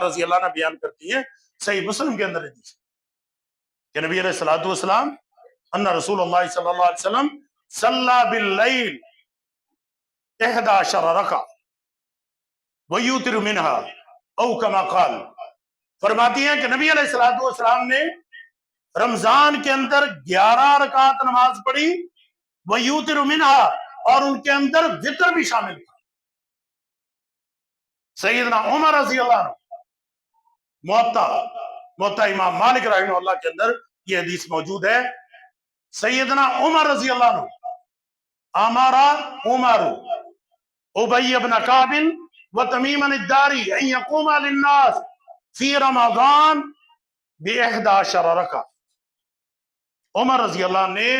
رضی اللہ عنہ بیان کرتی ہیں صحیح مسلم کے اندر حدیث کہ نبی علیہ الصلوۃ والسلام ان رسول اللہ صلی اللہ علیہ وسلم صلی باللیل 11 رکعہ ویوتر منہا او کما قال، فرماتی ہیں کہ نبی علیہ الصلوۃ والسلام نے رمضان کے اندر 11 رکعت نماز پڑھی، ویوتر منہا، اور ان کے اندر وتر بھی شامل تھا۔ سیدنا عمر رضی اللہ عنہ موطا امام مالک رحمہ اللہ کے اندر یہ حدیث موجود ہے۔ سیدنا عمر رضی اللہ عنہ امارا عمر ابی بن کعب وتمیم الداری ان یقوم للناس فی رمضان ب11 رکعہ۔ عمر رضی اللہ عنہ نے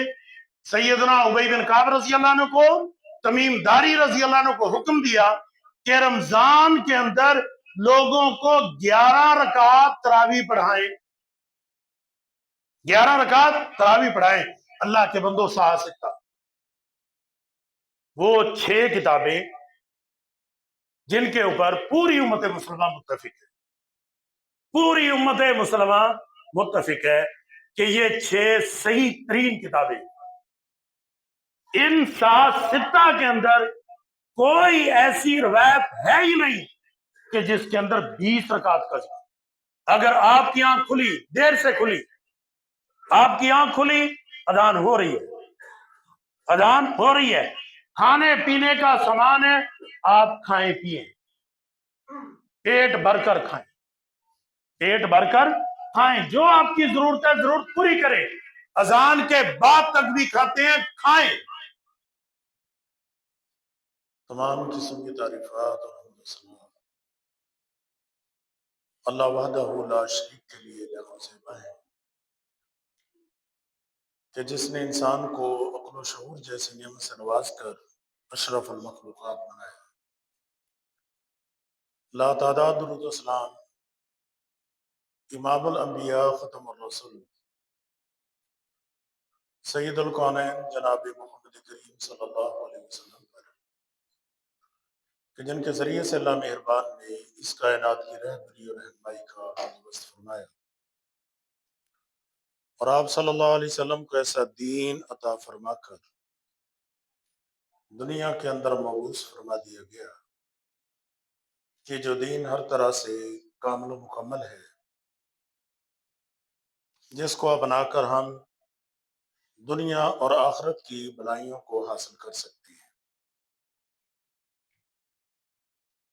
سیدنا ابی بن کعب رضی اللہ عنہ کو، تمیم داری رضی اللہ عنہ کو حکم دیا کہ رمضان کے اندر لوگوں کو 11 رکعت تراویح پڑھائیں، 11 رکعت تراویح پڑھائیں۔ اللہ کے بندو سا سکتا وہ 6 کتابیں جن کے اوپر پوری امت مسلمہ متفق ہے، پوری امت مسلمہ متفق ہے کہ یہ 6 صحیح ترین کتابیں، ان 7 ستہ کے اندر کوئی ایسی روایت ہے ہی نہیں کہ جس کے اندر 20 رکعت کا ذکر۔ اگر آپ کی آنکھ کھلی، دیر سے کھلی، آپ کی آنکھ کھلی، اذان ہو رہی ہے، اذان ہو رہی ہے، کھانے پینے کا سامان ہے، آپ کھائیں پیئیں، پیٹ بھر کر کھائیں، پیٹ بھر کر کھائیں، جو آپ کی ضرورت ہے ضرورت پوری کریں، اذان کے بعد تک بھی کھاتے ہیں، کھائیں۔ تمام قسم کی تعریفات اور حمد و ثنا اللہ وحدہ لا شریک کے لیے لازم ہے کہ جس نے انسان کو عقل و شعور جیسی نعمت سے نواز کر اشرف المخلوقات بنایا۔ لا تعداد درود و سلام امام الانبیاء ختم الرسول سید الکونین جناب محمد کریم صلی اللہ علیہ وسلم پر، کہ جن کے ذریعے سے اللہ مہربان نے اس کائنات کی رہبری اور رہنمائی کا بندوبست فرمایا، اور آپ صلی اللہ علیہ وسلم کو ایسا دین عطا فرما کر دنیا کے اندر مبعوث فرما دیا گیا کہ جو دین ہر طرح سے کامل و مکمل ہے، جس کو اپنا کر ہم دنیا اور آخرت کی بھلائیوں کو حاصل کر سکتے ہیں۔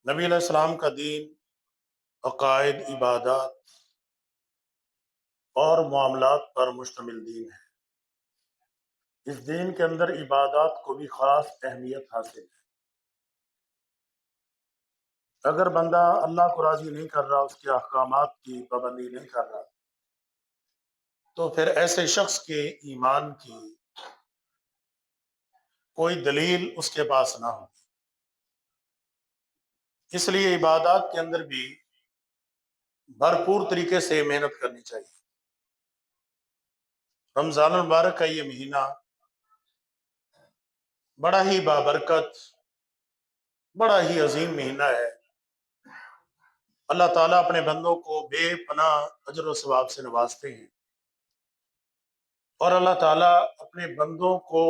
نبی علیہ السلام کا دین عقائد، عبادات اور معاملات پر مشتمل دین ہے۔ اس دین کے اندر عبادات کو بھی خاص اہمیت حاصل ہے۔ اگر بندہ اللہ کو راضی نہیں کر رہا، اس کے احکامات کی پابندی نہیں کر رہا، تو پھر ایسے شخص کے ایمان کی کوئی دلیل اس کے پاس نہ ہو۔ اس لیے عبادات کے اندر بھی بھرپور طریقے سے محنت کرنی چاہیے۔ رمضان المبارک کا یہ مہینہ بڑا ہی بابرکت، بڑا ہی عظیم مہینہ ہے۔ اللہ تعالیٰ اپنے بندوں کو بے پناہ اجر و ثواب سے نوازتے ہیں، اور اللہ تعالیٰ اپنے بندوں کو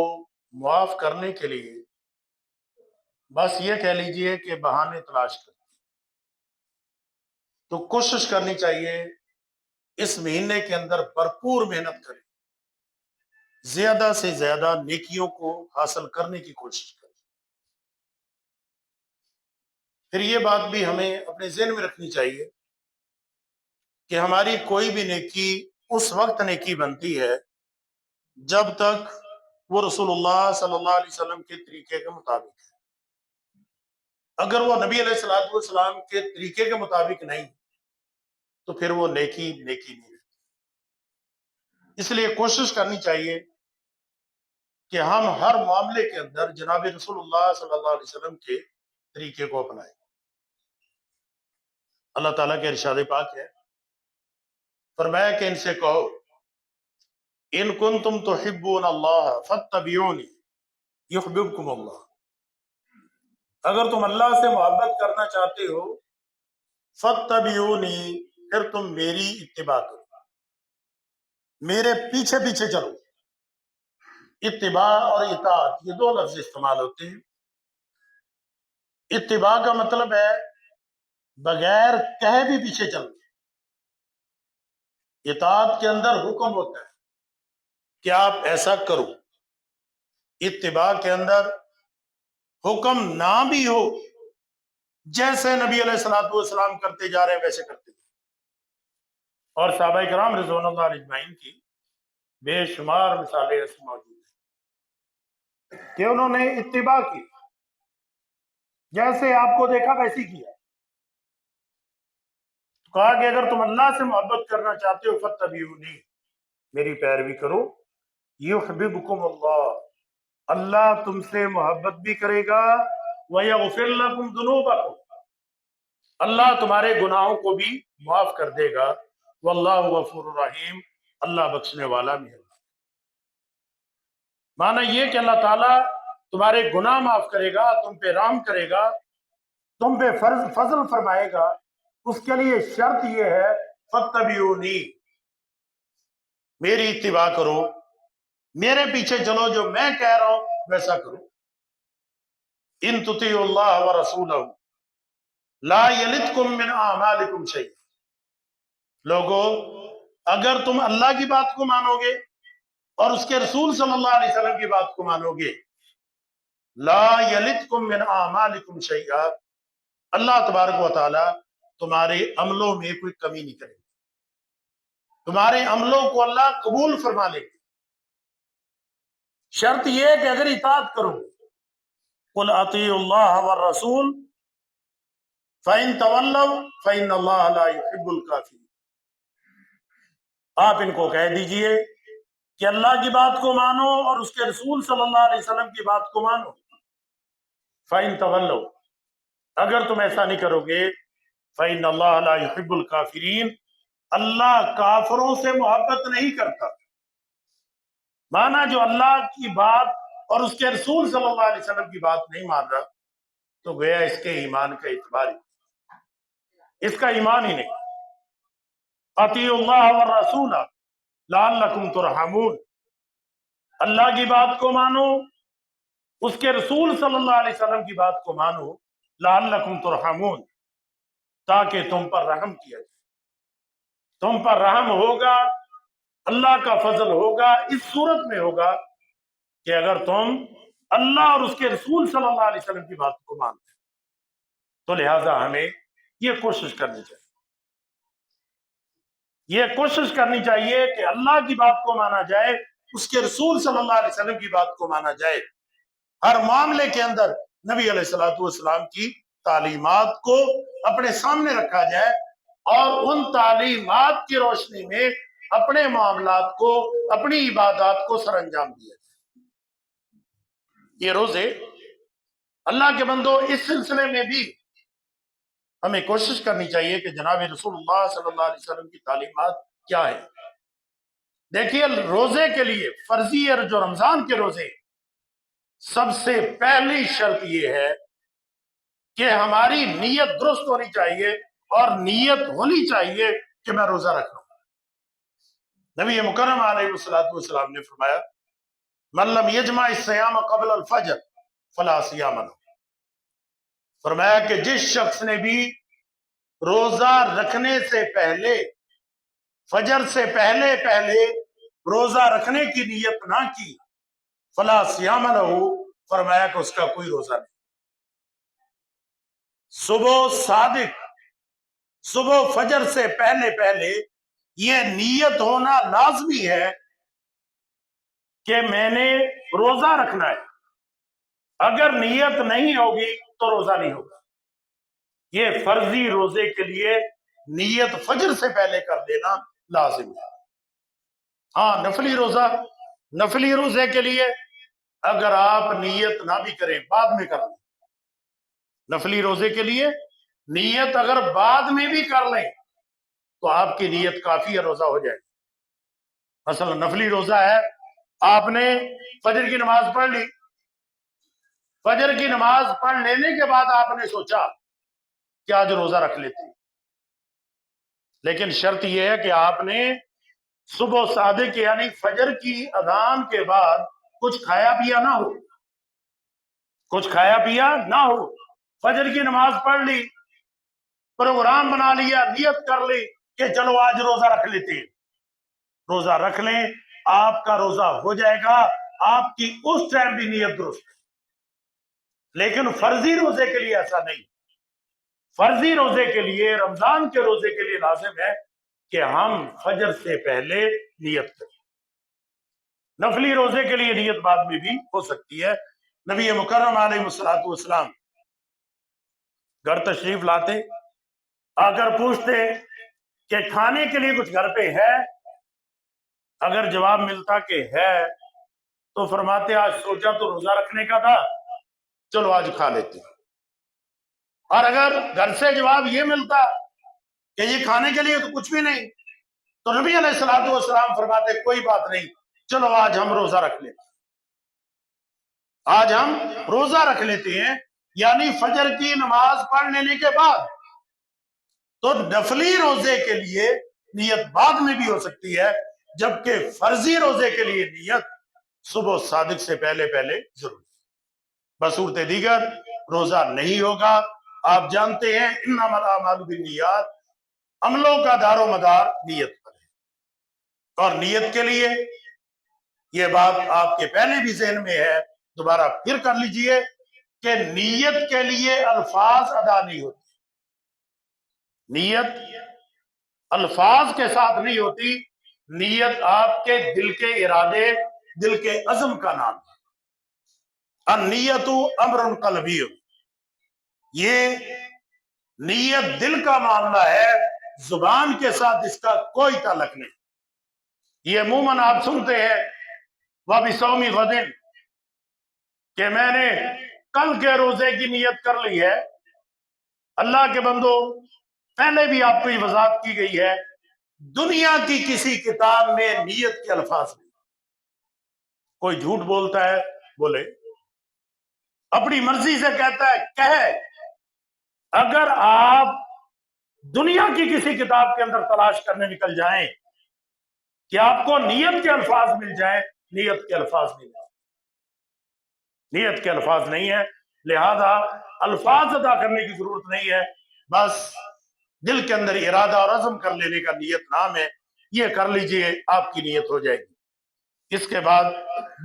معاف کرنے کے لیے بس یہ کہہ لیجئے کہ بہانے تلاش کرتے ہیں۔ تو کوشش کرنی چاہیے اس مہینے کے اندر بھرپور محنت کریں، زیادہ سے زیادہ نیکیوں کو حاصل کرنے کی کوشش کریں۔ پھر یہ بات بھی ہمیں اپنے ذہن میں رکھنی چاہیے کہ ہماری کوئی بھی نیکی اس وقت نیکی بنتی ہے جب تک وہ رسول اللہ صلی اللہ علیہ وسلم کے طریقے کے مطابق ہے۔ اگر وہ نبی علیہ الصلوۃ والسلام کے طریقے کے مطابق نہیں تو پھر وہ نیکی نہیں رہتی۔ اس لیے کوشش کرنی چاہیے کہ ہم ہر معاملے کے اندر جناب رسول اللہ صلی اللہ علیہ وسلم کے طریقے کو اپنائیں۔ اللہ تعالیٰ کے ارشاد پاک ہے، فرمایا کہ ان سے کہو ان کنتم تحبون اللہ فاتبعونی یحببکم اللہ، اگر تم اللہ سے محبت کرنا چاہتے ہو فَاتَّبِعُونِي، پھر تم میری اتباع کرو، میرے پیچھے پیچھے چلو۔ اتباع اور اطاعت یہ دو لفظ استعمال ہوتے ہیں۔ اتباع کا مطلب ہے بغیر کہے بھی پیچھے چلنا، اطاعت کے اندر حکم ہوتا ہے کہ آپ ایسا کرو، اتباع کے اندر حکم نہ بھی ہو، جیسے نبی علیہ الصلوۃ والسلام کرتے جا رہے ہیں ویسے کرتے جا رہے ہیں۔ اور صحابہ کرام رضوان اللہ علیہ اجمعین کی بے شمار مثالیں ایسی موجود ہیں کہ انہوں نے اتباع کی، جیسے آپ کو دیکھا ویسی کیا۔ کہا کہ اگر تم اللہ سے محبت کرنا چاہتے ہو فَاتَّبِعُونِی، میری پیروی کرو، یحببکم اللہ، اللہ تم سے محبت بھی کرے گا، وَیَغْفِرْ لَکُمْ ذُنُوبَکُمْ، اللہ تمہارے گناہوں کو بھی معاف کر دے گا، واللہ غفور الرحیم، اللہ بخشنے والا مہربان۔ معنی یہ کہ اللہ تعالیٰ تمہارے گناہ معاف کرے گا، تم پہ رحم کرے گا، تم پہ فضل فرمائے گا۔ اس کے لیے شرط یہ ہے فَاتَّبِعُونِی، میری اتباع کرو، میرے پیچھے چلو، جو میں کہہ رہا ہوں ویسا کرو۔ ان تطیعوا اللہ ورسولہ لا یلدکم من اعمالکم شیء، لوگو اگر تم اللہ کی بات کو مانو گے اور اس کے رسول صلی اللہ علیہ وسلم کی بات کو مانو گے، لا یلدکم من اعمالکم شیئا، اللہ تبارک و تعالی تمہارے عملوں میں کوئی کمی نہیں کرے گا، تمہارے عملوں کو اللہ قبول فرما لے گا۔ شرط یہ ہے کہ اگر اطاعت کرو، قل اطیعوا اللہ والرسول فَإِن تَوَلَّوْا فَإِنَّ اللَّهَ لَا يُحِبُّ الْكَافِرِينَ، آپ ان کو کہہ دیجئے کہ اللہ کی بات کو مانو اور اس کے رسول صلی اللہ علیہ وسلم کی بات کو مانو۔ فَإِن تَوَلَّوْا، اگر تم ایسا نہیں کرو گے، فَإِنَّ اللَّهَ لَا يُحِبُّ الْكَافِرِينَ، اللہ کافروں سے محبت نہیں کرتا۔ مانا جو اللہ کی بات اور اس کے رسول صلی اللہ علیہ وسلم کی بات نہیں مان رہا، تو گویا اس کے ایمان کا اعتبار ہی، اس کا ایمان ہی نہیں۔ اطیعوا اللہ والرسول لعلکم ترحمون، اللہ کی بات کو مانو، اس کے رسول صلی اللہ علیہ وسلم کی بات کو مانو، لعلکم ترحمون، تاکہ تم پر رحم کیا جائے، تم پر رحم ہوگا، اللہ کا فضل ہوگا۔ اس صورت میں ہوگا کہ اگر تم اللہ اور اس کے رسول صلی اللہ علیہ وسلم کی بات کو مانتے، تو لہٰذا ہمیں یہ کوشش کرنی چاہیے، یہ کوشش کرنی چاہیے کہ اللہ کی بات کو مانا جائے، اس کے رسول صلی اللہ علیہ وسلم کی بات کو مانا جائے، ہر معاملے کے اندر نبی علیہ الصلوۃ والسلام کی تعلیمات کو اپنے سامنے رکھا جائے، اور ان تعلیمات کی روشنی میں اپنے معاملات کو، اپنی عبادات کو سر انجام دیا جائے۔ یہ روزے اللہ کے بندو، اس سلسلے میں بھی ہمیں کوشش کرنی چاہیے کہ جناب رسول اللہ صلی اللہ علیہ وسلم کی تعلیمات کیا ہے۔ دیکھیے، روزے کے لیے فرضی اور جو رمضان کے روزے، سب سے پہلی شرط یہ ہے کہ ہماری نیت درست ہونی چاہیے، اور نیت ہونی چاہیے کہ میں روزہ رکھ رہا ہوں۔ نبی مکرم علیہ الصلوۃ والسلام نے فرمایا، من لم یجمع الصیام قبل الفجر فلا صیام لہ، فرمایا کہ جس شخص نے بھی روزہ رکھنے سے پہلے، فجر سے پہلے روزہ رکھنے کی نیت نہ کی، فلا صیام لہ، فرمایا کہ اس کا کوئی روزہ نہیں۔ صبح صادق، صبح فجر سے پہلے یہ نیت ہونا لازمی ہے کہ میں نے روزہ رکھنا ہے۔ اگر نیت نہیں ہوگی تو روزہ نہیں ہوگا۔ یہ فرضی روزے کے لیے نیت فجر سے پہلے کر دینا لازم ہے۔ ہاں، نفلی روزے کے لیے اگر آپ نیت نہ بھی کریں، بعد میں کر لیں، نفلی روزے کے لیے نیت اگر بعد میں بھی کر لیں تو آپ کی نیت کافی ہے، روزہ ہو جائے گا۔ مثلا نفلی روزہ ہے، آپ نے فجر کی نماز پڑھ لی، فجر کی نماز پڑھ لینے کے بعد آپ نے سوچا کہ آج روزہ رکھ لیتے ہیں، لیکن شرط یہ ہے کہ آپ نے صبح صادق یعنی فجر کی اذان کے بعد کچھ کھایا پیا نہ ہو، کچھ کھایا پیا نہ ہو، فجر کی نماز پڑھ لی، پروگرام بنا لیا، نیت کر لی کہ چلو آج روزہ رکھ لیتے ہیں، روزہ رکھ لیں، آپ کا روزہ ہو جائے گا، آپ کی اس ٹائم بھی نیت درست ہے۔ لیکن فرضی روزے کے لیے ایسا نہیں، فرضی روزے کے لیے، رمضان کے روزے کے لیے لازم ہے کہ ہم فجر سے پہلے نیت کریں۔ نفلی روزے کے لیے نیت بعد میں بھی ہو سکتی ہے۔ نبی مکرم علیہ الصلوۃ والسلام گھر تشریف لاتے، آ کر پوچھتے کہ کھانے کے لیے کچھ گھر پہ ہے؟ اگر جواب ملتا کہ ہے تو فرماتے آج سوچا تو روزہ رکھنے کا تھا، چلو آج کھا لیتے ہیں۔ اور اگر گھر سے جواب یہ ملتا کہ یہ کھانے کے لیے تو کچھ بھی نہیں، تو نبی علیہ الصلوۃ والسلام فرماتے کوئی بات نہیں، چلو آج ہم روزہ رکھ لیتے ہیں، آج ہم روزہ رکھ لیتے ہیں، یعنی فجر کی نماز پڑھ لینے کے بعد۔ تو نفلی روزے کے لیے نیت بعد میں بھی ہو سکتی ہے، جبکہ فرضی روزے کے لیے نیت صبح صادق سے پہلے ضرور۔ بصورت دیگر روزہ نہیں ہوگا۔ آپ جانتے ہیں انما الاعمال بالنیات، عملوں کا دار و مدار نیت پر ہے، اور نیت کے لیے یہ بات آپ کے پہلے بھی ذہن میں ہے، دوبارہ پھر کر لیجئے کہ نیت کے لیے الفاظ ادا نہیں ہوتے، نیت الفاظ کے ساتھ نہیں ہوتی، نیت آپ کے دل کے ارادے، دل کے عزم کا نام ہے۔ النیت امر قلبی، یہ نیت دل کا معاملہ ہے، زبان کے ساتھ اس کا کوئی تعلق نہیں۔ یہ عموماً آپ سنتے ہیں وَبِصَوْمِ غَدٍ، کہ میں نے کل کے روزے کی نیت کر لی ہے۔ اللہ کے بندو، پہلے بھی آپ کو یہ وضاحت کی گئی ہے، دنیا کی کسی کتاب میں نیت کے الفاظ نہیں۔ کوئی جھوٹ بولتا ہے بولے، اپنی مرضی سے کہتا ہے کہے، اگر آپ دنیا کی کسی کتاب کے اندر تلاش کرنے نکل جائیں کہ آپ کو نیت کے الفاظ مل جائیں، نیت کے الفاظ نہیں ہیں، نیت کے الفاظ نہیں ہے، لہذا الفاظ ادا کرنے کی ضرورت نہیں ہے، بس دل کے اندر ارادہ اور عزم کر لینے کا نیت نام ہے، یہ کر لیجئے، آپ کی نیت ہو جائے گی۔ اس کے بعد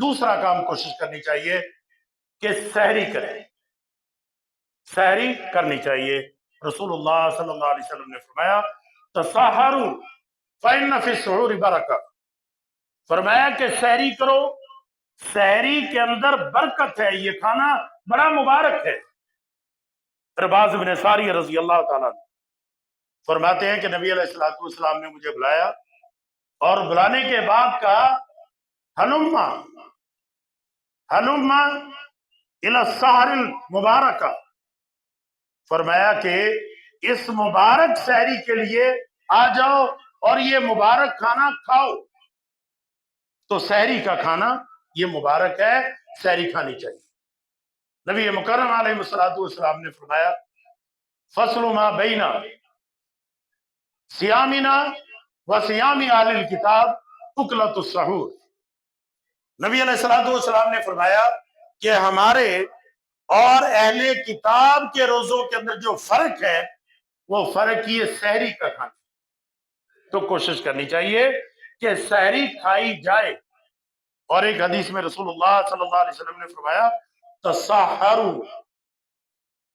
دوسرا کام کوشش کرنی چاہیے کہ سحری کریں، سحری کرنی چاہیے۔ رسول اللہ صلی اللہ علیہ وسلم نے فرمایا تساحروا فإن فی السحور برکہ، فرمایا کہ سحری کرو، سحری کے اندر برکت ہے، یہ کھانا بڑا مبارک ہے۔ عرباض بن ساری رضی اللہ تعالیٰ فرماتے ہیں کہ نبی علیہ السلام نے مجھے بلایا، اور بلانے کے بعد کہا ہلما ہلما الی السحر المبارکہ، فرمایا کہ اس مبارک سحری کے لیے آ جاؤ اور یہ مبارک کھانا کھاؤ۔ تو سحری کا کھانا یہ مبارک ہے، سحری کھانی چاہیے۔ نبی مکرم علیہ السلام نے فرمایا فصل ما بین صیامنا و صیام اہل الکتاب اکلۃ السحور، نبی علیہ السلام نے فرمایا کہ ہمارے اور اہل کتاب کے روزوں کے اندر جو فرق ہے وہ فرق یہ سحری کا کھانا، تو کوشش کرنی چاہیے کہ سحری کھائی جائے۔ اور ایک حدیث میں رسول اللہ صلی اللہ علیہ وسلم نے فرمایا تسحروا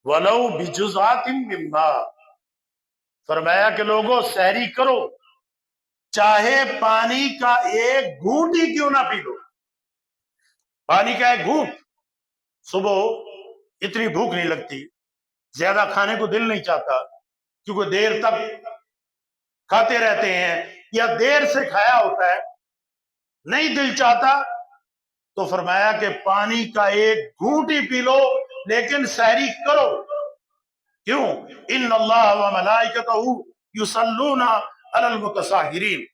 ولو بجزعۃ من ماء، فرمایا کہ لوگوں سحری کرو، چاہے پانی کا ایک گھونٹ ہی کیوں نہ پی لو، پانی کا ایک گھونٹ۔ صبح اتنی بھوک نہیں لگتی، زیادہ کھانے کو دل نہیں چاہتا، کیونکہ دیر تک کھاتے رہتے ہیں یا دیر سے کھایا ہوتا ہے، نہیں دل چاہتا، تو فرمایا کہ پانی کا ایک گھونٹ ہی پی لو، لیکن سحری کرو۔ کیوں؟ ان اللہ و ملائکتہ یصلون علی المتساحرین،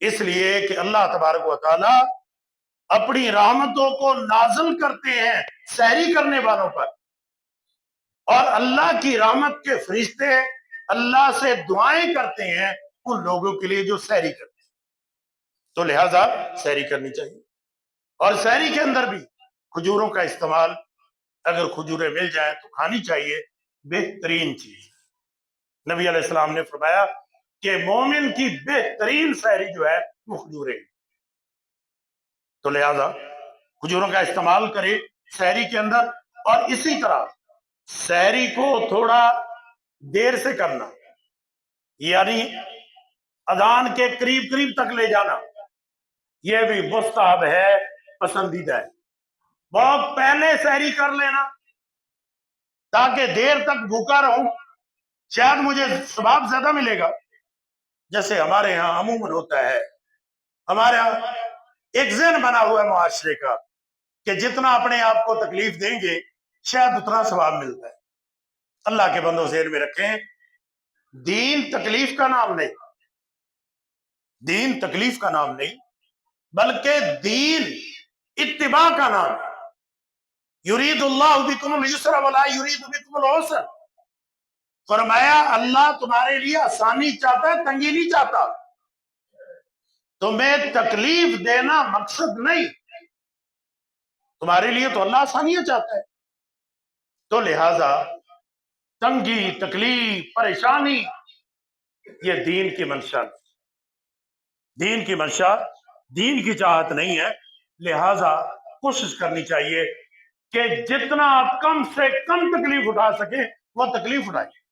اس لیے کہ اللہ تبارک و تعالی اپنی رحمتوں کو نازل کرتے ہیں سحری کرنے والوں پر، اور اللہ کی رحمت کے فرشتے اللہ سے دعائیں کرتے ہیں ان لوگوں کے لیے جو سحری کرتے ہیں. تو لہذا سحری کرنی چاہیے. اور سحری کے اندر بھی کھجوروں کا استعمال، اگر کھجوریں مل جائیں تو کھانی چاہیے، بہترین چیز. نبی علیہ السلام نے فرمایا کہ مومن کی بہترین سحری جو ہے وہ کھجوریں. تو لہذا کھجوروں کا استعمال کرے سحری کے اندر. اور اسی طرح سحری کو تھوڑا دیر سے کرنا، یعنی اذان کے قریب قریب تک لے جانا، یہ بھی مستحب ہے، پسندیدہ ہے. بہت پہلے سحری کر لینا تاکہ دیر تک بھوکا رہوں، شاید مجھے ثواب زیادہ ملے گا. جیسے ہمارے ہاں عموماً ہوتا ہے، ہمارے ہاں ایک ذہن بنا ہوا ہے معاشرے کا کہ جتنا اپنے آپ کو تکلیف دیں گے شاید اتنا ثواب ملتا ہے. اللہ کے بندوں ذہن میں رکھیں، دین تکلیف کا نام نہیں، دین تکلیف کا نام نہیں، بلکہ دین اتباع کا نام ہے. یرید اللہ بکم اليسر ولا یرید بکم العسر. فرمایا اللہ تمہارے لیے آسانی چاہتا ہے، تنگی نہیں چاہتا. تمہیں تکلیف دینا مقصد نہیں، تمہارے لیے تو اللہ آسانیاں چاہتا ہے. تو لہذا تنگی، تکلیف، پریشانی یہ دین کی منشا نہیں، دین کی منشا، دین کی چاہت نہیں ہے. لہذا کوشش کرنی چاہیے کہ جتنا آپ کم سے کم تکلیف اٹھا سکیں وہ تکلیف اٹھائیے.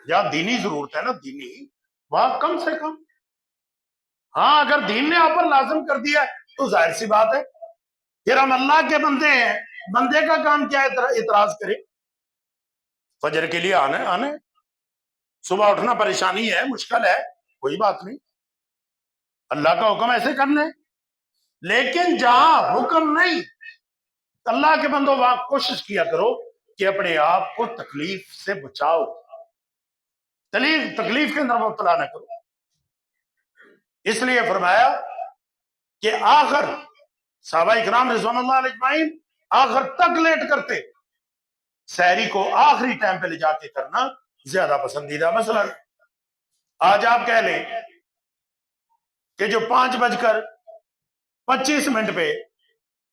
جہاں دینی ضرورت ہے نا، دینی، وہاں کم سے کم. ہاں اگر دین نے آپ پر لازم کر دیا ہے تو ظاہر سی بات ہے پھر ہم اللہ کے بندے ہیں، بندے کا کام کیا ہے اعتراض کرے. فجر کے لیے آنے صبح اٹھنا پریشانی ہے، مشکل ہے، کوئی بات نہیں، اللہ کا حکم ایسے کرنے. لیکن جہاں حکم نہیں، اللہ کے بندوں وہاں کوشش کیا کرو کہ اپنے آپ کو تکلیف سے بچاؤ، تکلیف کے اندر مبتلا نہ کرو. اس لیے فرمایا کہ آخر صحابہ اکرام رضوان اللہ علیہ اجمعین آخر تک لیٹ کرتے، سحری کو آخری ٹائم پہ لے جا کے کرنا زیادہ پسندیدہ. مثلا آج آپ کہہ لیں کہ جو 5:25 پہ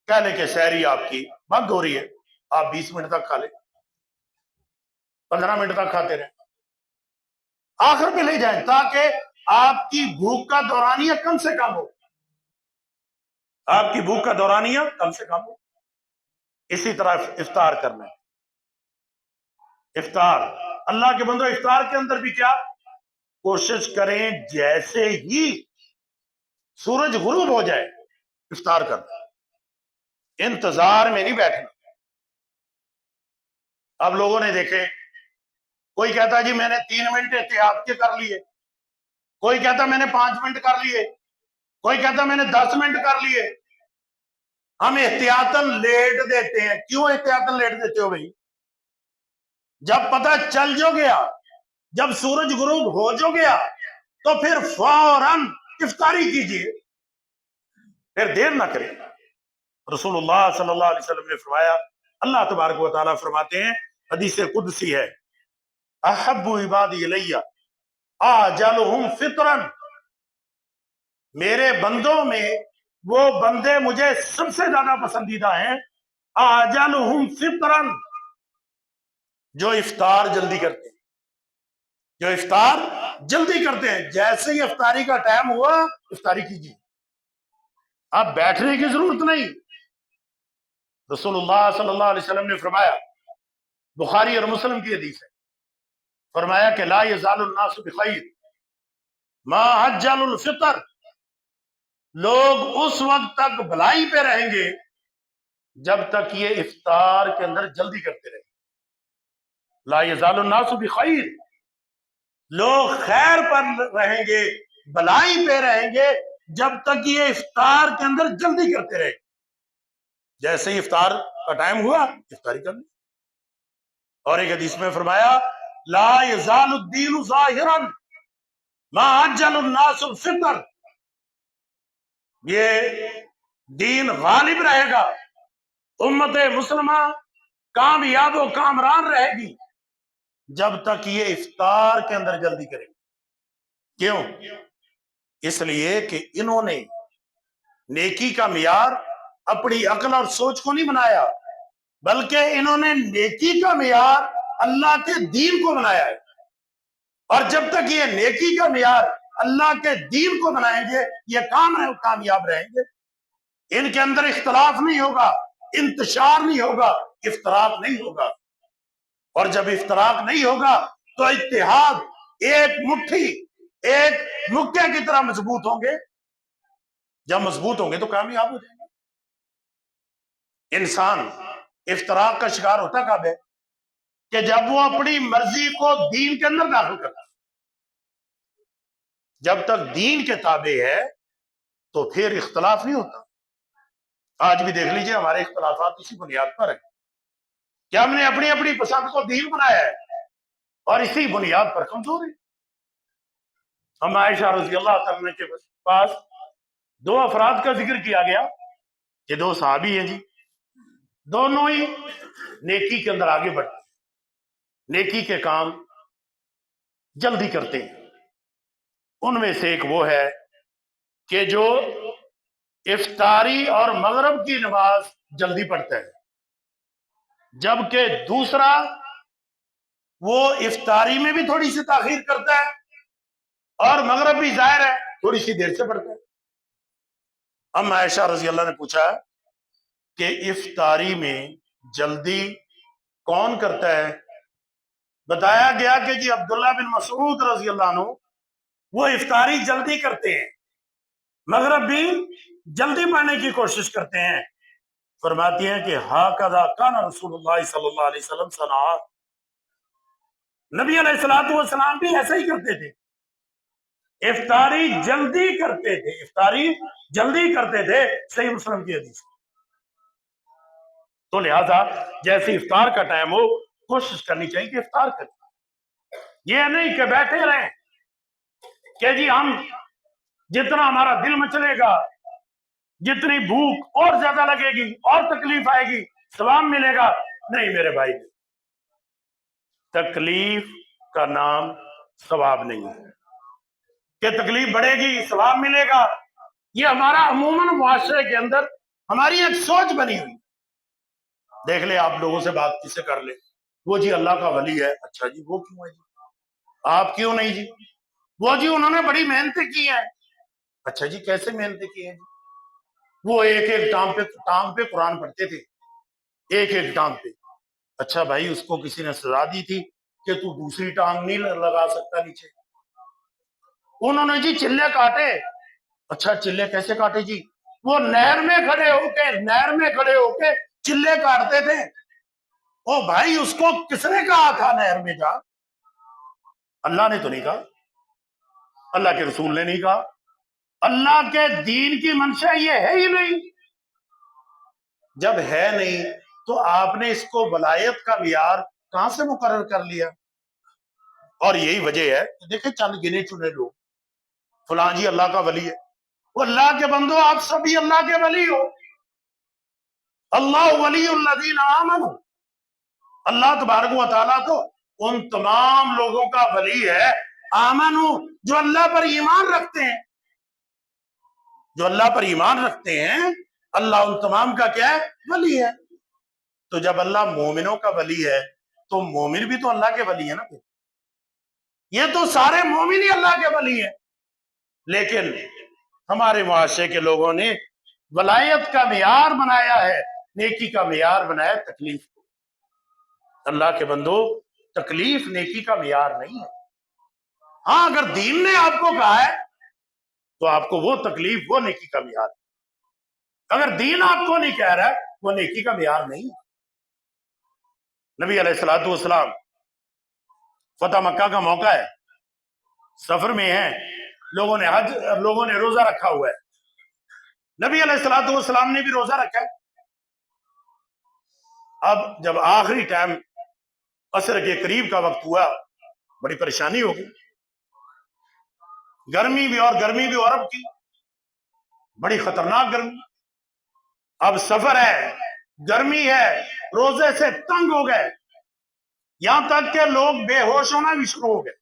کہہ لیں کہ سحری آپ کی بند ہو رہی ہے، آپ 20 منٹ تک کھا لیں، 15 منٹ تک کھاتے رہیں، آخر پہ لے جائیں تاکہ آپ کی بھوک کا دورانیہ کم سے کم ہو، آپ کی بھوک کا دورانیہ کم سے کم ہو. اسی طرح افطار کرنا ہے. افطار، اللہ کے بندو افطار کے اندر بھی کیا کوشش کریں جیسے ہی سورج غروب ہو جائے افطار کرنا، انتظار میں نہیں بیٹھنا. اب لوگوں نے دیکھے، کوئی کہتا جی میں نے 3 منٹ احتیاط کے کر لیے، کوئی کہتا میں نے 5 منٹ کر لیے، کوئی کہتا میں نے 10 منٹ کر لیے. ہم احتیاطاً لیٹ دیتے ہیں. کیوں احتیاطاً لیٹ دیتے ہو بھائی؟ جب پتہ چل جو گیا، جب سورج غروب ہو جو گیا تو پھر فوراً افطاری کیجیے، پھر دیر نہ کریں. رسول اللہ صلی اللہ علیہ وسلم نے فرمایا، اللہ تبارک و تعالیٰ فرماتے ہیں، حدیث قدسی ہے، احب عبادی الیہ اعجلہم فطرا. میرے بندوں میں وہ بندے مجھے سب سے زیادہ پسندیدہ ہیں، اعجلہم فطرا، جو افطار جلدی کرتے ہیں، جو افطار جلدی کرتے ہیں. جیسے ہی افطاری کا ٹائم ہوا افطاری کیجیے، اب بیٹھنے کی ضرورت نہیں. رسول اللہ صلی اللہ علیہ وسلم نے فرمایا، بخاری اور مسلم کی حدیث ہے، فرمایا کہ لا یزال الناس بخیر ما عجل الفطر. لوگ اس وقت تک بھلائی پہ رہیں گے جب تک یہ افطار کے اندر جلدی کرتے رہیں گے. لا یزال الناس بخیر، لوگ خیر پر رہیں گے، بھلائی پہ رہیں گے جب تک یہ افطار کے اندر جلدی کرتے رہیں. جیسے ہی افطار کا ٹائم ہوا افطاری کر لی. اور ایک حدیث میں فرمایا لا یزال الدین ظاہرا ما عجل الناس الفطر. یہ دین غالب رہے گا، امت مسلمہ کامیاب و کامران رہے گی جب تک یہ افطار کے اندر جلدی کریں گے۔ کیوں؟ اس لیے کہ انہوں نے نیکی کا معیار اپنی عقل اور سوچ کو نہیں بنایا، بلکہ انہوں نے نیکی کا معیار اللہ کے دین کو بنایا ہے۔ اور جب تک یہ نیکی کا معیار اللہ کے دین کو بنائیں گے، یہ کامیاب رہیں گے۔ ان کے اندر اختلاف نہیں ہوگا، انتشار نہیں ہوگا، افتراق نہیں ہوگا۔ اور جب افتراق نہیں ہوگا تو اتحاد ایک مٹھی، ایک مکے کی طرح مضبوط ہوں گے۔ جب مضبوط ہوں گے تو کامیاب ہو جائیں گے۔ انسان افتراق کا شکار ہوتا کب ہے؟ کہ جب وہ اپنی مرضی کو دین کے اندر داخل کرتا۔ جب تک دین کے تابع ہے تو پھر اختلاف نہیں ہوتا۔ آج بھی دیکھ لیجئے ہمارے اختلافات اسی بنیاد پر ہے کہ ہم نے اپنی اپنی پسند کو دین بنایا ہے اور اسی بنیاد پر کمزور ہے۔ ہم عائشہ رضی اللہ تعالیٰ کے پاس دو افراد کا ذکر کیا گیا کہ دو صحابی ہیں جی، دونوں ہی نیکی کے اندر آگے بڑھتے، نیکی کے کام جلدی کرتے ہیں۔ ان میں سے ایک وہ ہے کہ جو افطاری اور مغرب کی نماز جلدی پڑھتا ہے، جبکہ دوسرا وہ افطاری میں بھی تھوڑی سی تاخیر کرتا ہے اور مغرب بھی ظاہر ہے تھوڑی سی دیر سے پڑھتا ہے۔ ام عائشہ رضی اللہ نے پوچھا کہ افطاری میں جلدی کون کرتا ہے؟ بتایا گیا کہ جی عبداللہ بن مسعود رضی اللہ عنہ وہ افطاری جلدی کرتے ہیں، مغرب بھی جلدی پڑھنے کی کوشش کرتے ہیں۔ فرماتی ہیں کہ ہاکذا کان رسول اللہ صلی اللہ علیہ وسلم صنع، نبی علیہ الصلوۃ والسلام بھی ایسا ہی کرتے تھے، افطاری جلدی کرتے تھے، افطاری جلدی کرتے تھے۔ صحیح مسلم کی حدیث۔ تو لہذا جیسے افطار کا ٹائم ہو کوشش کرنی چاہیے کہ افطار کریں، یہ نہیں کہ بیٹھے رہیں کہ جی ہم جتنا ہمارا دل مچلے گا، جتنی بھوک اور زیادہ لگے گی اور تکلیف آئے گی ثواب ملے گا۔ نہیں میرے بھائی، تکلیف کا نام ثواب نہیں ہے کہ تکلیف بڑھے گی ثواب ملے گا۔ یہ ہمارا عموماً معاشرے کے اندر ہماری ایک سوچ بنی ہوئی۔ دیکھ لیں آپ لوگوں سے بات کس سے کر لیں، وہ جی اللہ کا ولی ہے، اچھا جی وہ کیوں ہے جی؟ آپ کیوں نہیں جی؟ وہ جی انہوں نے بڑی محنتیں کی ہیں، اچھا جی کیسے محنتیں کی ہیں جی؟ وہ ایک ایک ٹانگ پہ قرآن پڑھتے تھے، ایک ایک ٹانگ پہ۔ اچھا بھائی اس کو کسی نے سزا دی تھی کہ تو دوسری ٹانگ نہیں لگا سکتا نیچے؟ انہوں نے جی چلے کاٹے، اچھا چلے کیسے کاٹے جی؟ وہ نہر میں کھڑے ہو کے چلے کاٹتے تھے۔ او بھائی اس کو کس نے کہا تھا نہر میں جا؟ اللہ نے تو نہیں کہا، اللہ کے رسول نے نہیں کہا، اللہ کے دین کی منشا یہ ہے ہی نہیں۔ جب ہے نہیں تو آپ نے اس کو ولایت کا معیار کہاں سے مقرر کر لیا؟ اور یہی وجہ ہے کہ دیکھیں چند گنے چنے لوگ، فلاں جی اللہ کا ولی ہے۔ وہ اللہ کے بندو آپ سبھی اللہ کے ولی ہو۔ اللہ ولی الذین آمنوا، اللہ تبارک و تعالیٰ تو ان تمام لوگوں کا ولی ہے آمنو جو اللہ پر ایمان رکھتے ہیں، جو اللہ پر ایمان رکھتے ہیں اللہ ان تمام کا کیا ہے؟ ولی ہے۔ تو جب اللہ مومنوں کا ولی ہے تو مومن بھی تو اللہ کے ولی ہے نا۔ یہ تو سارے مومن ہی اللہ کے ولی ہیں، لیکن ہمارے معاشرے کے لوگوں نے ولایت کا معیار بنایا ہے، نیکی کا معیار بنایا تکلیف کو۔ اللہ کے بندو تکلیف نیکی کا معیار نہیں ہے۔ ہاں اگر دین نے آپ کو کہا ہے تو آپ کو وہ تکلیف وہ نیکی کا معیار ہے، اگر دین آپ کو نہیں کہہ رہا ہے وہ نیکی کا معیار نہیں ہے۔ نبی علیہ الصلوۃ والسلام فتح مکہ کا موقع ہے، سفر میں ہیں، لوگوں نے روزہ رکھا ہوا ہے، نبی علیہ الصلوۃ والسلام نے بھی روزہ رکھا ہے۔ اب جب آخری ٹائم عصر کے قریب کا وقت ہوا بڑی پریشانی ہوگی، گرمی بھی عرب کی بڑی خطرناک گرمی، اب سفر ہے، گرمی ہے، روزے سے تنگ ہو گئے، یہاں تک کہ لوگ بے ہوش ہونا بھی شروع ہو گئے.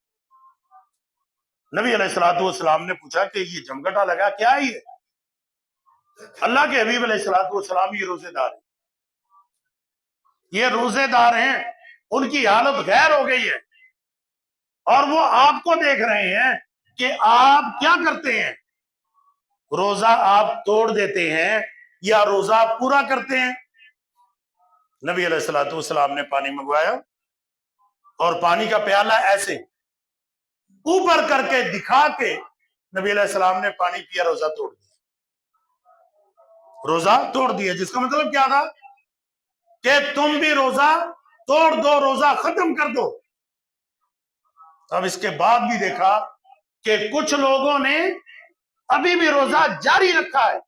نبی علیہ الصلوۃ والسلام نے پوچھا کہ یہ جمگٹا لگا کیا ہے یہ؟ اللہ کے حبیب علیہ الصلوۃ والسلام یہ روزے دار ہیں، یہ روزے دار ہیں، ان کی حالت غیر ہو گئی ہے، اور وہ آپ کو دیکھ رہے ہیں کہ آپ کیا کرتے ہیں، روزہ آپ توڑ دیتے ہیں یا روزہ پورا کرتے ہیں. نبی علیہ الصلوۃ والسلام نے پانی منگوایا اور پانی کا پیالہ ایسے اوپر کر کے دکھا کے نبی علیہ السلام نے پانی پیا، روزہ توڑ دیا. روزہ توڑ دیا، جس کا مطلب کیا تھا کہ تم بھی روزہ توڑ دو، روزہ ختم کر دو. اب اس کے بعد بھی دیکھا کہ کچھ لوگوں نے ابھی بھی روزہ جاری رکھا ہے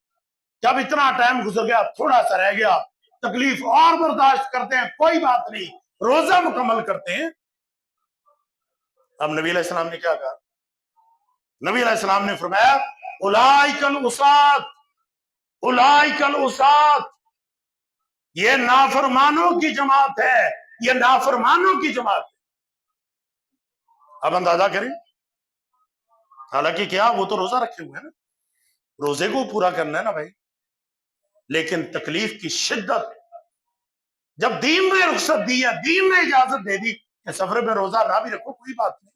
کہ اب اتنا ٹائم گزر گیا، تھوڑا سا رہ گیا، تکلیف اور برداشت کرتے ہیں، کوئی بات نہیں، روزہ مکمل کرتے ہیں. اب نبی علیہ السلام نے کیا کہا؟ نبی علیہ السلام نے فرمایا اولئک العصاۃ، اولئک العصاۃ، یہ نافرمانوں کی جماعت ہے، یہ نافرمانوں کی جماعت ہے. اب اندازہ کریں، حالانکہ کیا وہ تو روزہ رکھے ہوئے ہیں نا، روزے کو پورا کرنا ہے نا بھائی، لیکن تکلیف کی شدت، جب دین نے رخصت دی ہے، دین نے اجازت دے دی کہ سفر میں روزہ نہ بھی رکھو، کوئی بات نہیں،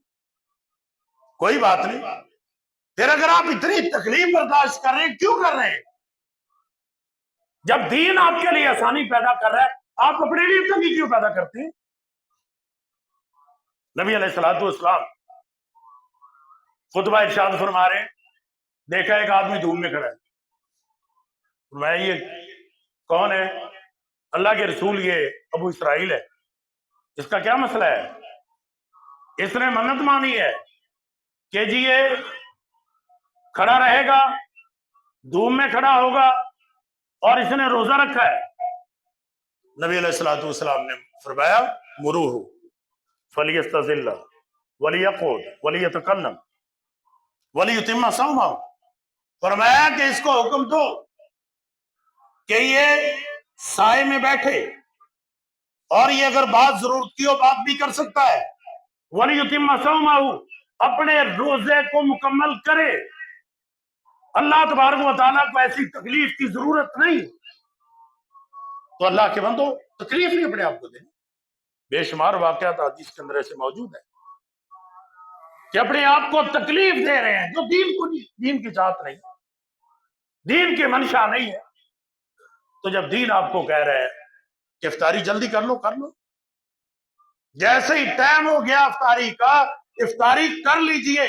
کوئی بات نہیں. پھر اگر آپ اتنی تکلیف برداشت کر رہے ہیں، کیوں کر رہے ہیں؟ جب دین آپ کے لیے آسانی پیدا کر رہا ہے، آپ اپنے لیے تنگی کیوں پیدا کرتے ہیں؟ نبی علیہ الصلوۃ والسلام خطبہ ارشاد فرما رہے ہیں، دیکھا ایک آدمی دھوپ میں کھڑا ہے، فرمایا یہ کون ہے؟ اللہ کے رسول یہ ابو اسرائیل ہے، اس کا کیا مسئلہ ہے؟ اس نے منت مانی ہے کہ جی یہ کھڑا رہے گا، دھوپ میں کھڑا ہوگا، اور اس نے روزہ رکھا ہے. نبی علیہ الصلوۃ والسلام نے فرمایا مروہ فلیستظل ولیقعد ولیتکلم ولیتم صومہ، فرمایا کہ اس کو حکم دو کہ یہ سائے میں بیٹھے، اور یہ اگر بات ضرورت کی ہو بات بھی کر سکتا ہے، ولیتم صومہ، اپنے روزے کو مکمل کرے. اللہ تبارک و تعالیٰ کو ایسی تکلیف کی ضرورت نہیں، تو اللہ کے بندو تکلیف نہیں اپنے آپ کو دیں. بے شمار واقعات حدیث کے اندر ایسے موجود ہیں کہ اپنے آپ کو تکلیف دے رہے ہیں جو دین کو نہیں، دین کی چاہت نہیں، دین کی منشا نہیں ہے. تو جب دین آپ کو کہہ رہے ہیں کہ افطاری جلدی کر لو، کر لو، جیسے ہی ٹائم ہو گیا افطاری کا، افطاری کر لیجئے.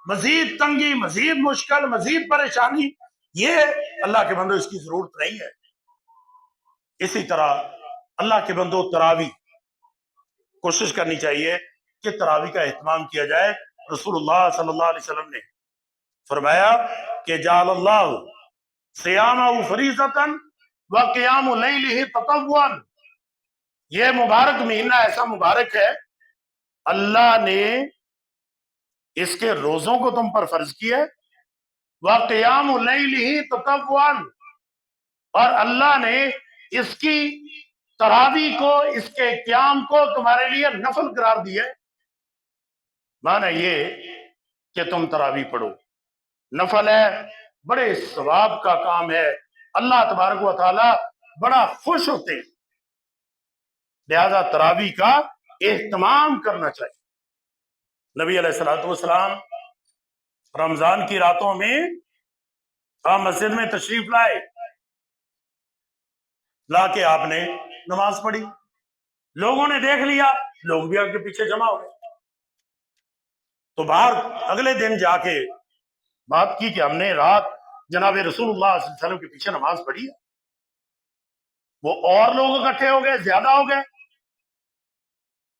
مزید تنگی، مزید مشکل، مزید پریشانی، یہ اللہ کے بندو اس کی ضرورت نہیں ہے. اسی طرح اللہ کے بندو تراوی کوشش کرنی چاہیے کہ تراوی کا اہتمام کیا جائے. رسول اللہ صلی اللہ علیہ وسلم نے فرمایا کہ جعل اللہ صیامہ فریضۃ وقیام لیلہ تطوعا، یہ مبارک مہینہ ایسا مبارک ہے، اللہ نے اس کے روزوں کو تم پر فرض کیا ہے، وقیام لیلہ تطوعا، اور اللہ نے اس کی تراوی کو، اس کے قیام کو تمہارے لیے نفل قرار دیا ہے. معنی یہ کہ تم تراوی پڑھو، نفل ہے، بڑے ثواب کا کام ہے، اللہ تبارک و تعالی بڑا خوش ہوتے ہیں، لہذا تراوی کا اہتمام کرنا چاہیے. نبی علیہ الصلوۃ والسلام رمضان کی راتوں میں آپ مسجد میں تشریف لائے، لا کے آپ نے نماز پڑھی، لوگوں نے دیکھ لیا، لوگ بھی آپ کے پیچھے جمع ہو گئے. تو باہر اگلے دن جا کے بات کی کہ ہم نے رات جناب رسول اللہ صلی اللہ علیہ وسلم کے پیچھے نماز پڑھی ہے. وہ اور لوگ اکٹھے ہو گئے، زیادہ ہو گئے.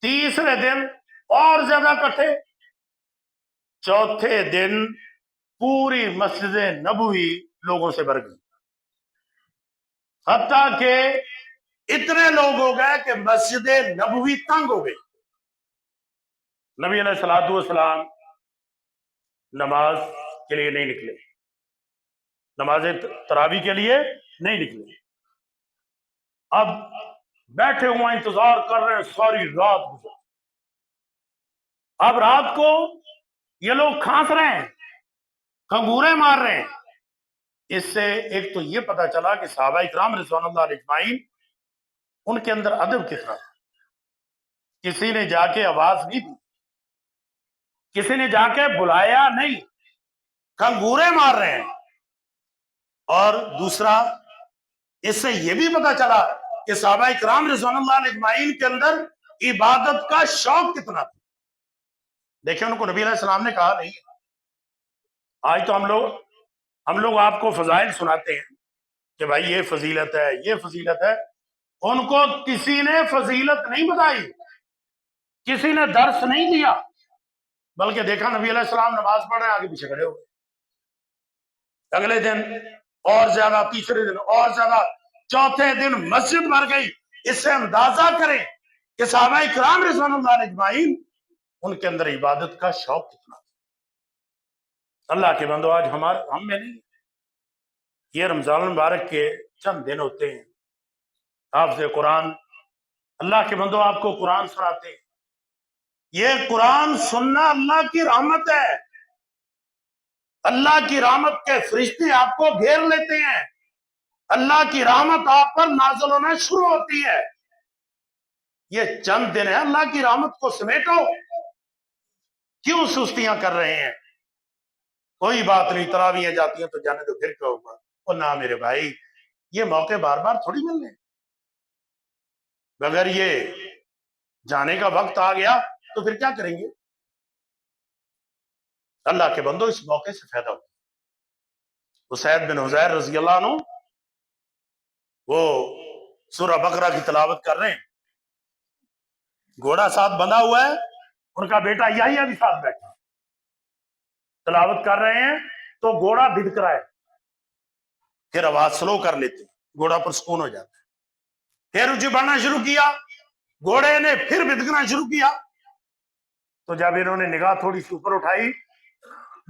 تیسرے دن اور زیادہ اکٹھے. چوتھے دن پوری مسجد نبوی لوگوں سے بھر گئی، حتیٰ کہ اتنے لوگ ہو گئے کہ مسجد نبوی تنگ ہو گئی. نبی علیہ الصلوۃ والسلام نماز کے لیے نہیں نکلے، نماز تراوی کے لیے نہیں نکلے. اب بیٹھے ہوئے انتظار کر رہے ہیں، ساری رات گزر، اب رات کو یہ لوگ کھانس رہے ہیں، کھنگورے مار رہے ہیں. اس سے ایک تو یہ پتا چلا کہ صحابہ اکرام رضوان اللہ علیہ اجمعین ان کے اندر ادب کتنا تھا. کسی نے جا کے آواز نہیں دی، کسی نے جا کے بلایا نہیں، کھنگورے مار رہے ہیں. اور دوسرا اس سے یہ بھی پتا چلا کہ صحابہ اکرام رضوان اللہ علیہ اجمعین کے اندر عبادت کا شوق کتنا تھا. دیکھیں ان کو نبی علیہ السلام نے کہا نہیں. آج تو ہم لوگ آپ کو فضائل سناتے ہیں کہ بھائی یہ فضیلت ہے، یہ فضیلت ہے. ان کو کسی نے فضیلت نہیں بتائی، کسی نے درس نہیں دیا، بلکہ دیکھا نبی علیہ السلام نماز پڑھ رہے ہیں، آگے پیچھے کھڑے ہو گئے. اگلے دن اور زیادہ، تیسرے دن اور زیادہ، چوتھے دن مسجد بھر گئی. اس سے اندازہ کریں کہ صحابہ اکرام رضوان اللہ علیہ اجمعین ان کے اندر عبادت کا شوق کتنا تھا. اللہ کے بندو، آج ہم میں نہیں، یہ رمضان المبارک کے چند دن ہوتے ہیں، حافظ قرآن اللہ کے بندو آپ کو قرآن سناتے ہیں. یہ قرآن سننا اللہ کی رحمت ہے. اللہ کی رحمت کے فرشتے آپ کو گھیر لیتے ہیں، اللہ کی رحمت آپ پر نازل ہونا شروع ہوتی ہے. یہ چند دن ہے، اللہ کی رحمت کو سمیٹو. کیوں سستیاں کر رہے ہیں؟ کوئی بات نہیں، تراویحیں جاتی ہیں تو جانے تو، پھر کیا ہوگا؟ اور نہ میرے بھائی، یہ موقع بار بار تھوڑی ملنے. اگر یہ جانے کا وقت آ گیا تو پھر کیا کریں گے؟ اللہ کے بندو، اس موقع سے فائدہ ہو. اسید بن حضیر رضی اللہ عنہ وہ سورہ بقرہ کی تلاوت کر رہے ہیں، گھوڑا ساتھ بندھا ہوا ہے، ان کا بیٹا یحییٰ بھی ساتھ بیٹھا، تلاوت کر رہے ہیں تو گھوڑا بھدک رہا ہے، پھر آواز سلو کر لیتے، گھوڑا پر سکون ہو جاتا ہے. پھر اونچی بڑھنا شروع کیا، گھوڑے نے پھر بھدکنا شروع کیا. تو جب انہوں نے نگاہ تھوڑی سی اوپر اٹھائی،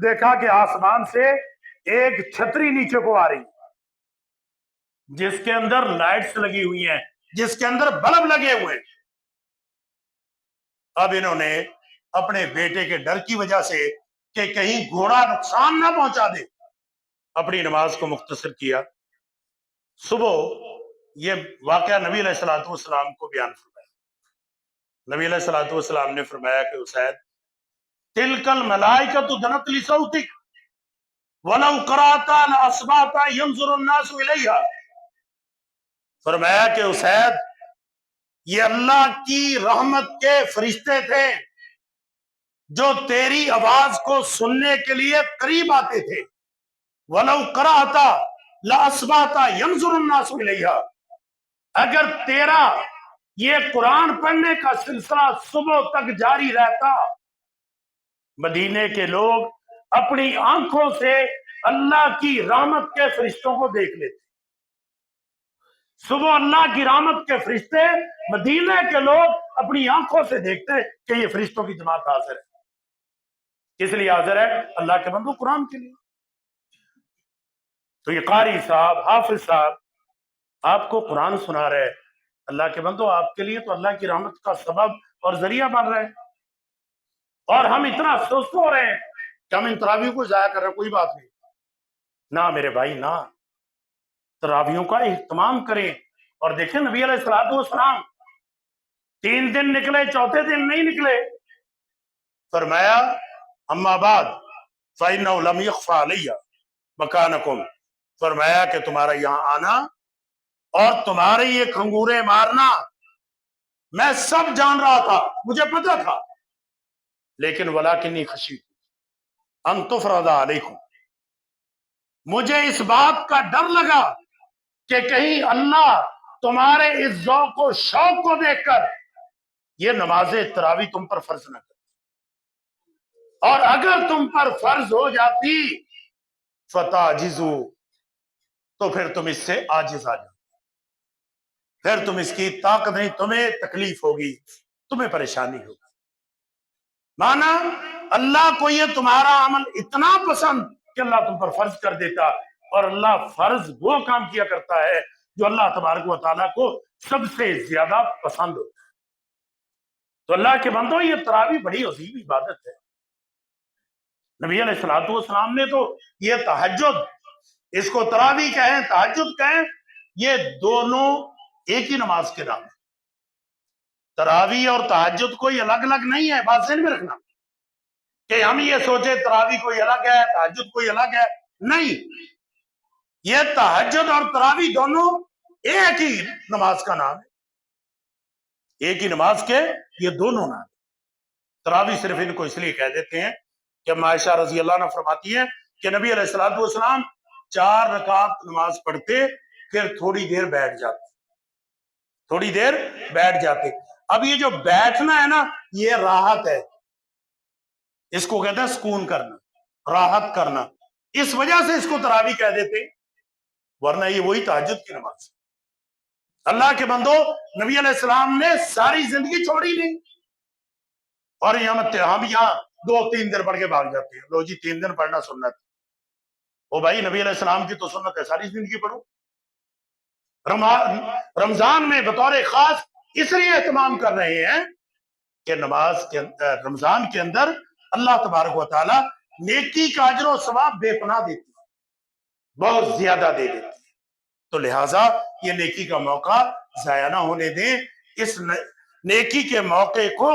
دیکھا کہ آسمان سے ایک چھتری نیچے کو آ رہی، جس کے اندر لائٹس لگی ہوئی ہیں، جس کے اندر بلب لگے ہوئے ہیں. اب انہوں نے اپنے بیٹے کے ڈر کی وجہ سے کہ کہیں گھوڑا نقصان نہ پہنچا دے، اپنی نماز کو مختصر کیا. صبح یہ واقعہ نبی علیہ الصلوۃ والسلام کو بیان فرمایا. نبی علیہ الصلوۃ والسلام نے فرمایا کہ اسید، تلک الملائکۃ دنت لصوتک ولو قرأت لاصبحت ينظر الناس الیہا. فرمایا کہ اسید، یہ اللہ کی رحمت کے فرشتے تھے جو تیری آواز کو سننے کے لیے قریب آتے تھے. وَلَوْ قَرَأْتَ لَأَصْبَحْتَ يَنْظُرُ النَّاسُ إِلَيْهَا. اگر تیرا یہ قرآن پڑھنے کا سلسلہ صبح تک جاری رہتا، مدینے کے لوگ اپنی آنکھوں سے اللہ کی رحمت کے فرشتوں کو دیکھ لیتے. صبح اللہ کی رحمت کے فرشتے مدینے کے لوگ اپنی آنکھوں سے دیکھتے کہ یہ فرشتوں کی جماعت حاضر ہے. کس لیے حاضر ہے؟ اللہ کے بندو، قرآن کے لیے. تو یہ قاری صاحب، حافظ صاحب آپ کو قرآن سنا رہے، اللہ کے بندو آپ کے لیے تو اللہ کی رحمت کا سبب اور ذریعہ بن رہے ہیں. اور ہم اتنا سست ہو رہے ہیں کہ ہم ان تراویح کو ضائع کر رہے ہیں. کوئی بات نہیں، نہ میرے بھائی، نہ، تراویحوں کا اہتمام کریں. اور دیکھیں نبی علیہ الصلوۃ والسلام 3 دن نکلے، چوتھے دن نہیں نکلے. فرمایا اما بعد فإنه لم يخفى علي مكانكم. فرمایا کہ تمہارا یہاں آنا اور تمہارے یہ کھنگورے مارنا میں سب جان رہا تھا، مجھے پتا تھا، لیکن ولکنی خشیت ان تفرض علیکم. مجھے اس بات کا ڈر لگا کہ کہیں اللہ تمہارے اس ذوق و شوق کو دیکھ کر یہ نماز تراویح تم پر فرض نہ کرے، اور اگر تم پر فرض ہو جاتی فتعجزوا، تو پھر تم اس سے عاجز آ جاؤ، پھر تم اس کی طاقت نہیں، تمہیں تکلیف ہوگی، تمہیں پریشانی ہوگی. مانا اللہ کو یہ تمہارا عمل اتنا پسند کہ اللہ تم پر فرض کر دیتا. اور اللہ فرض وہ کام کیا کرتا ہے جو اللہ تبارک و تعالیٰ کو سب سے زیادہ پسند ہوتا ہے. تو اللہ کے بندو یہ تراویح بڑی عظیم عبادت ہے. نبی علیہ الصلوۃ والسلام نے تو یہ تہجد، اس کو تراویح کہیں تہجد کہیں، یہ دونوں ایک ہی نماز کے نام ہے. تراویح اور تہجد کوئی الگ الگ نہیں ہے، بات ذہن میں رکھنا کہ ہم یہ سوچے تراویح کوئی الگ ہے تہجد کوئی الگ ہے. نہیں، یہ تہجد اور تراویح دونوں ایک ہی نماز کا نام ہے، ایک ہی نماز کے یہ دونوں نام. تراویح صرف ان کو اس لیے کہہ دیتے ہیں کہ عائشہ رضی اللہ عنہ فرماتی ہیں کہ نبی علیہ الصلوۃ والسلام 4 رکعت نماز پڑھتے پھر تھوڑی دیر بیٹھ جاتے، تھوڑی دیر بیٹھ جاتے. اب یہ جو بیٹھنا ہے نا، یہ راحت ہے، اس کو کہتے ہیں سکون کرنا، راحت کرنا. اس وجہ سے اس کو تراویح کہہ دیتے، ورنہ یہ وہی تہجد کی نماز. اللہ کے بندو، نبی علیہ السلام نے ساری زندگی چھوڑی نہیں، اور ہم یہاں 2-3 دن پڑھ کے بھاگ جاتے ہیں. لو جی 3 دن پڑھنا سنت. او بھائی، نبی علیہ السلام کی تو سنت ہے ساری زندگی پڑھو. رمضان میں بطور خاص اس لیے اہتمام کر رہے ہیں کہ رمضان کے اندر اللہ تبارک و تعالی نیکی کا اجر و ثواب بے پناہ دیتی ہے، بہت زیادہ دے دیتی ہے. تو لہٰذا یہ نیکی کا موقع ضائع نہ ہونے دیں. اس نیکی کے موقع کو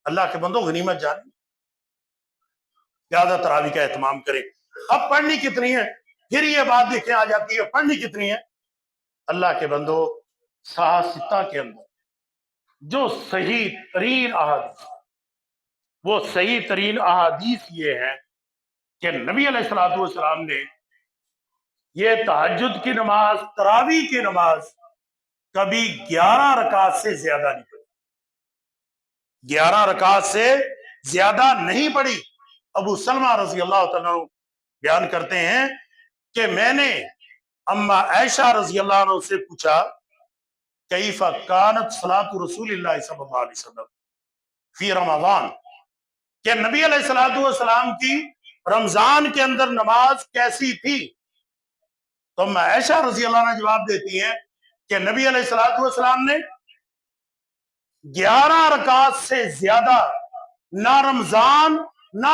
اللہ کے بندوں غنیمت جانیں، زیادہ تراویح کا اہتمام کریں. اب پڑھنی کتنی ہے، پھر یہ بات دیکھیں آ جاتی ہے پڑھنی کتنی ہے. اللہ کے بندو، ستہ کے اندر جو صحیح ترین احادیث، وہ صحیح ترین احادیث یہ ہے کہ نبی علیہ الصلوۃ والسلام نے یہ تہجد کی نماز، تراویح کی نماز کبھی 11 رکعت سے زیادہ نہیں پڑھی، 11 رکعت سے زیادہ نہیں پڑھی. ابو سلمہ رضی اللہ تعالیٰ بیان کرتے ہیں کہ میں نے اما عائشہ رضی اللہ عنہ سے پوچھا کیف کانت صلاۃ رسول اللہ صلی اللہ علیہ وسلم فی رمضان، کہ نبی علیہ الصلوۃ والسلام کی رمضان کے اندر نماز کیسی تھی. تو اما عائشہ رضی اللہ عنہ جواب دیتی ہیں کہ نبی علیہ الصلوۃ والسلام نے 11 رکعت سے زیادہ نہ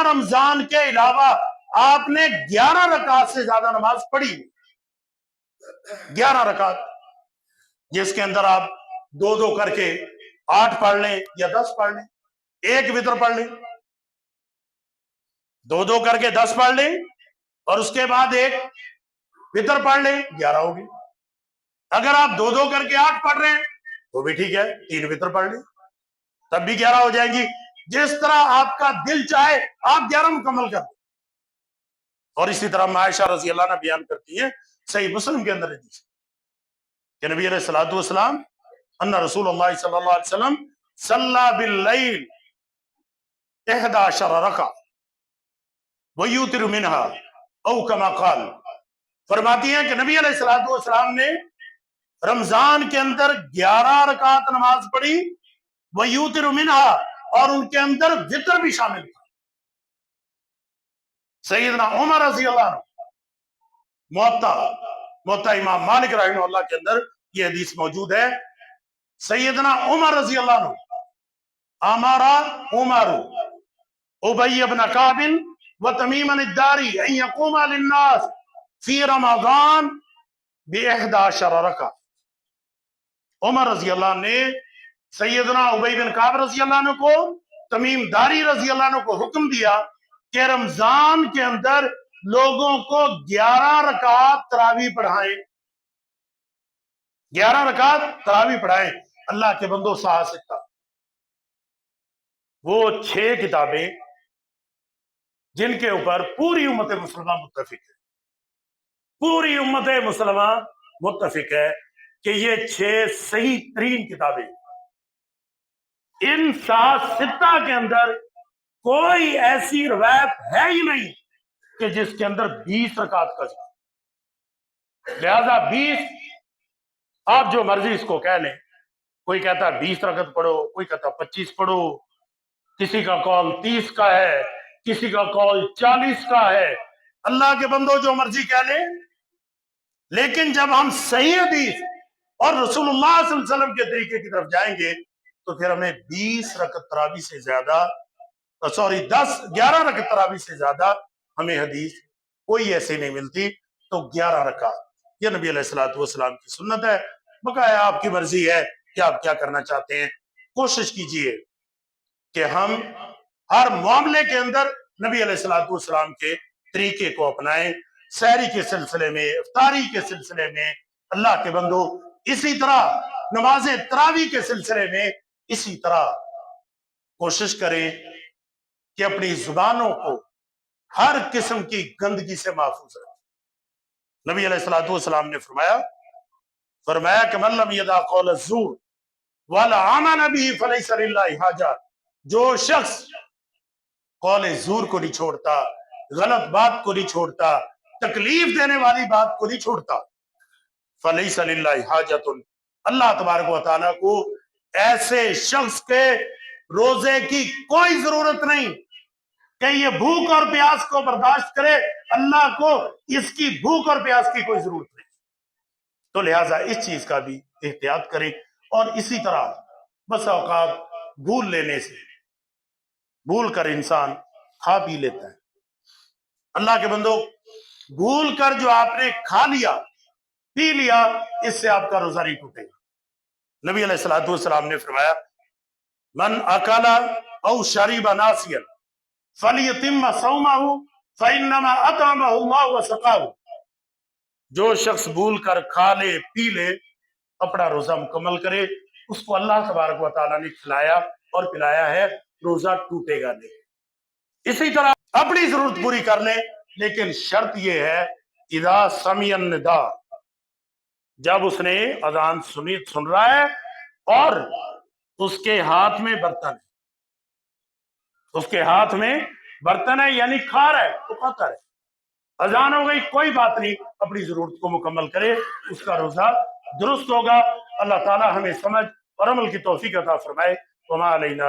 رمضان کے علاوہ آپ نے 11 رکعت سے زیادہ نماز پڑھی. 11 رکعت، جس کے اندر آپ 2 کر کے 8 پڑھ لیں یا 10 پڑھ لیں، ایک وتر پڑھ لیں، 2 کر کے 10 پڑھ لیں، اور اس کے بعد ایک وتر پڑھ لیں، 11 ہوگی. اگر آپ 2 کر کے 8 پڑھ رہے ہیں تو بھی ٹھیک ہے، 3 وتر پڑھ لیں تب بھی 11 ہو جائیں گی. جس طرح آپ کا دل چاہے آپ 11 مکمل کر دیں. اور اسی طرح عائشہ رضی اللہ عنہ بیان کرتی ہیں صحیح مسلم کے اندر حدیث کہ نبی علیہ الصلوۃ والسلام ان رسول اللہ صلی اللہ علیہ وسلم صلی باللیل 11 رکعہ ویوتر منہا او کما قال، فرماتی ہیں کہ نبی علیہ الصلوۃ والسلام نے رمضان کے اندر 11 رکعت نماز پڑھی، ویوتر منہا، اور ان کے اندر وتر بھی شامل تھا. سیدنا عمر رضی اللہ عنہ، موطا امام مالک رحمہ اللہ کے اندر یہ حدیث موجود ہے. سیدنا عمر رضی اللہ عنہ امارا عمر ابی بن کعب وتمیم الداری ان یقوم للناس فی رمضان ب11 رکعہ. عمر رضی اللہ عنہ نے سیدنا ابی بن کعب رضی اللہ عنہ کو، تمیم داری رضی اللہ عنہ کو حکم دیا کہ رمضان کے اندر لوگوں کو 11 رکعت تراویح پڑھائیں، 11 رکعت تراویح پڑھائیں. اللہ کے بندوں، سکتا وہ 6 کتابیں جن کے اوپر پوری امت مسلمہ متفق ہے، پوری امت مسلمہ متفق ہے کہ یہ 6 صحیح ترین کتابیں. ان 6 کے اندر کوئی ایسی روایت ہے ہی نہیں کہ جس کے اندر 20 رکعت کا ذکر. لہذا 20 آپ جو مرضی اس کو کہہ لیں، کوئی کہتا ہے 20 رکعت پڑھو، کوئی کہتا 25 پڑھو، کسی کا قول 30 کا ہے، کسی کا قول 40 کا ہے. اللہ کے بندوں جو مرضی کہہ لیں، لیکن جب ہم صحیح حدیث اور رسول اللہ صلی اللہ علیہ وسلم کے طریقے کی طرف جائیں گے تو پھر ہمیں 20 رکعت تراویح سے زیادہ 11 رکعت تراویح سے زیادہ ہمیں حدیث کوئی ایسی نہیں ملتی. تو 11 رکعت یہ نبی علیہ الصلوۃ والسلام کی سنت ہے. بقایا آپ کی مرضی ہے کہ آپ کیا کرنا چاہتے ہیں. کوشش کیجئے کہ ہم ہر معاملے کے اندر نبی علیہ الصلوۃ والسلام کے طریقے کو اپنائیں. سحری کے سلسلے میں، افطاری کے سلسلے میں اللہ کے بندو، اسی طرح نماز تراویح کے سلسلے میں اسی طرح کوشش کریں کہ اپنی زبانوں کو ہر قسم کی گندگی سے محفوظ رکھیں. نبی علیہ الصلوۃ والسلام نے فرمایا کہ من لم یدع قول الزور والعمل به فلیس للہ حاجہ. جو شخص قول زور کو نہیں چھوڑتا، غلط بات کو نہیں چھوڑتا، تکلیف دینے والی بات کو نہیں چھوڑتا، فلیس للہ حاجۃ، اللہ تبارک و تعالیٰ کو ایسے شخص کے روزے کی کوئی ضرورت نہیں کہ یہ بھوک اور پیاس کو برداشت کرے. اللہ کو اس کی بھوک اور پیاس کی کوئی ضرورت نہیں. تو لہٰذا اس چیز کا بھی احتیاط کریں. اور اسی طرح بس اوقات بھول کر انسان کھا پی لیتا ہے. اللہ کے بندو، بھول کر جو آپ نے کھا لیا پی لیا، اس سے آپ کا روزہ نہیں ٹوٹے گا. نبی علیہ الصلوۃ والسلام نے فرمایا من اکل او شرب ناسیا فلیتم صومہ فانما اطعمہ اللہ وسقاہ. جو شخص بھول کر کھا لے پی لے اپنا روزہ مکمل کرے، اس کو اللہ تبارک و تعالیٰ نے کھلایا اور پلایا ہے، روزہ ٹوٹے گا نہیں. اسی طرح اپنی ضرورت پوری کر لیں، لیکن شرط یہ ہے اذا سمع النداء، جب اس نے اذان سن رہا ہے اور اس کے ہاتھ میں برتن ہے، یعنی کھا رہا ہے تو کھاتا رہے. اذان ہو گئی، کوئی بات نہیں، اپنی ضرورت کو مکمل کرے، اس کا روزہ درست ہوگا. اللہ تعالی ہمیں سمجھ اور عمل کی توفیق عطا فرمائے. وما علینا